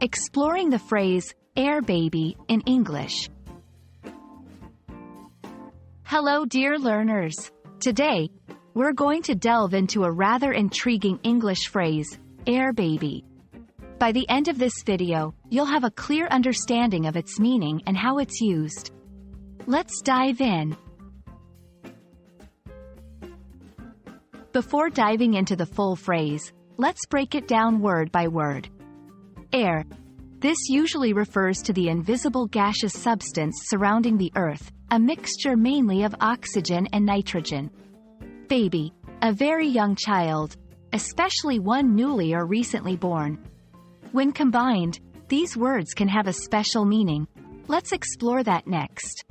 exploring the phrase, air baby, in English. Hello dear learners! Today, we're going to delve into a rather intriguing English phrase, air baby. By the end of this video, you'll have a clear understanding of its meaning and how it's used. Let's dive in. Before diving into the full phrase, let's break it down word by word. Air. This usually refers to the invisible gaseous substance surrounding the Earth, a mixture mainly of oxygen and nitrogen. Baby. A very young child, especially one newly or recently born. When combined, these words can have a special meaning. Let's explore that next.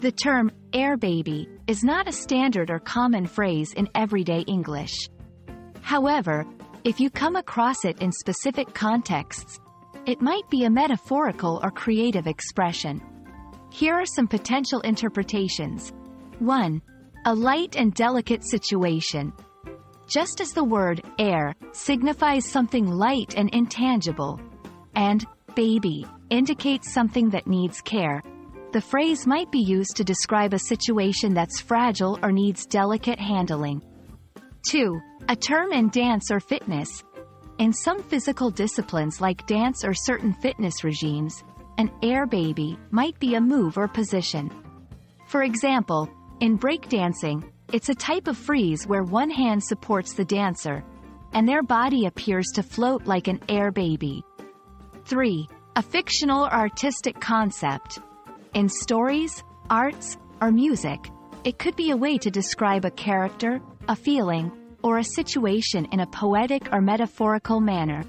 The term, air baby, is not a standard or common phrase in everyday English. However, if you come across it in specific contexts, it might be a metaphorical or creative expression. Here are some potential interpretations. 1. A light and delicate situation. Just as the word air signifies something light and intangible, and baby indicates something that needs care, the phrase might be used to describe a situation that's fragile or needs delicate handling. 2. A term in dance or fitness. In some physical disciplines like dance or certain fitness regimes, an air baby might be a move or position. For example, in breakdancing, it's a type of freeze where one hand supports the dancer, and their body appears to float like an air baby. 3. A fictional or artistic concept. In stories, arts, or music, it could be a way to describe a character, a feeling, or a situation in a poetic or metaphorical manner.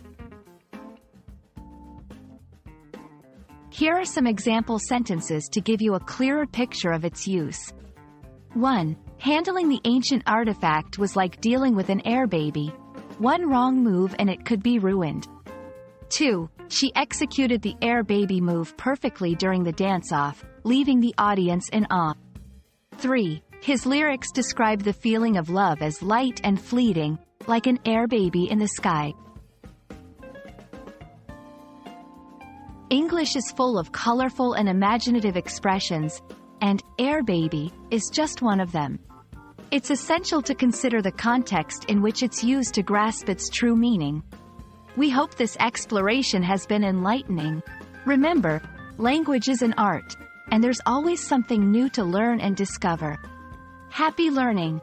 Here are some example sentences to give you a clearer picture of its use. 1. Handling the ancient artifact was like dealing with an air baby. One wrong move and it could be ruined. 2. She executed the air baby move perfectly during the dance-off, leaving the audience in awe. 3. His lyrics describe the feeling of love as light and fleeting, like an air baby in the sky. English is full of colorful and imaginative expressions, and air baby is just one of them. It's essential to consider the context in which it's used to grasp its true meaning. We hope this exploration has been enlightening. Remember, language is an art, and there's always something new to learn and discover. Happy learning!